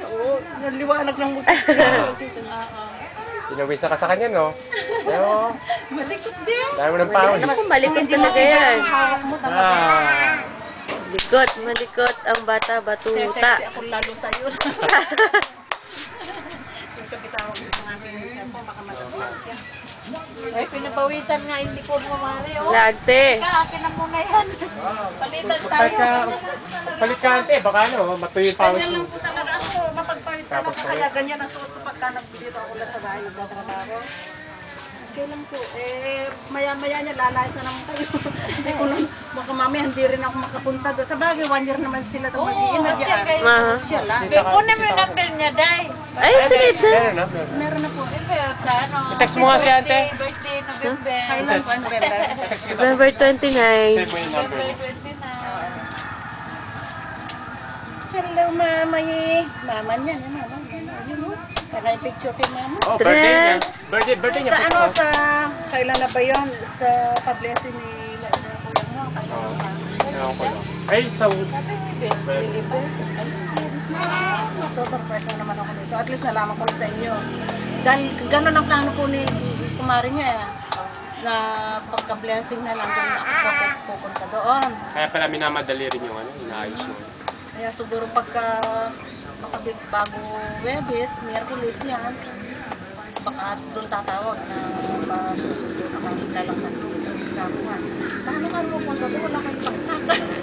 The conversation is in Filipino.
Oo, naliwanag ng mukha. Pinawisa ka sa kanya, no? Pero, Malikot din. dahil mo ng pawis. Naku, malikot talaga yan. Hawak mo talaga. Ah, Malikot ang bata, batuta. Sexy ako lalo sa'yo. Yung kapitawag mo ng aking cellphone, baka matagpuan siya. Ay, pinapawisan nga, hindi ko mamari. Oh, Lagte. akin na muna yan. Palitan tayo. palit ka ante, baka ano, matuyo yung pawis Ganyan mo. lang po talaga ako. Mapagpawisan ako. Kaya ganyan ang suot ko pagka dito ako sa bahay nagtatrabaho. Okay lang po. Maya-maya niya lalayas na naman kayo. Hindi ko lang, baka mamaya hindi rin ako makapunta doon. Sa bagay, 1 year naman sila itong mag-iina. Siya lang. Kunin mo yung number niya, Day. Ay, sige na. Meron na, meron. Meron na po. Sa ano? I-text mo nga si ante. Birthday, November. Kailan po, November? Text kita. November 29. Save mo yung number November niya. 29. Hello, mama. Mama niya, mama. Yun o. Kaya yung picture kay mama. Oh, birthday niya. Birthday niya. Sa ano, sa, kailan na ba yun? Sa pablessing ni Kuya mo. Kailan na ba? Ewan ko lang. Ay, sa... So, surprise na naman ako dito. At least nalaman ko na sa inyo. Dahil gano'n ang plano po ni kumari niya na pagka-blessing na lang doon ako pupunta doon. Kaya pala minamadali rin yung ano, inaayos mo. Kaya siguro pagka bago Webes, Miyerkules yan, baka doon tatawag na pasusundo na kami lalakad dito. Paano ka pupunta doon? Wala kayong pagkaka.